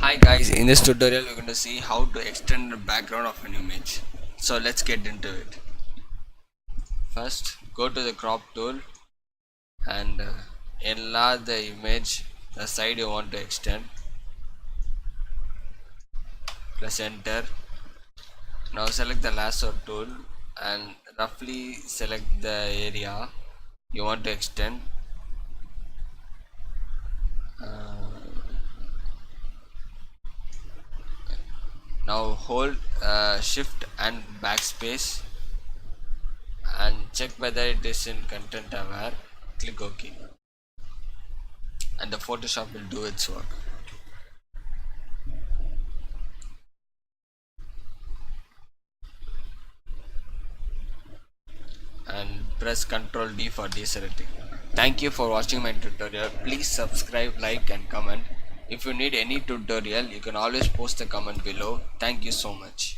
Hi guys, in this tutorial we're going to see how to extend the background of an image. So let's get into it. First, go to the crop tool and enlarge the image, the side you want to extend. Press enter. Now select the lasso tool and roughly select the area you want to extend. Now hold shift and backspace and check whether it is in content aware. Click OK and the Photoshop will do its work. And press Ctrl D for deselecting. Thank you for watching my tutorial. Please subscribe, like and comment. If you need any tutorial, you can always post a comment below. Thank you so much.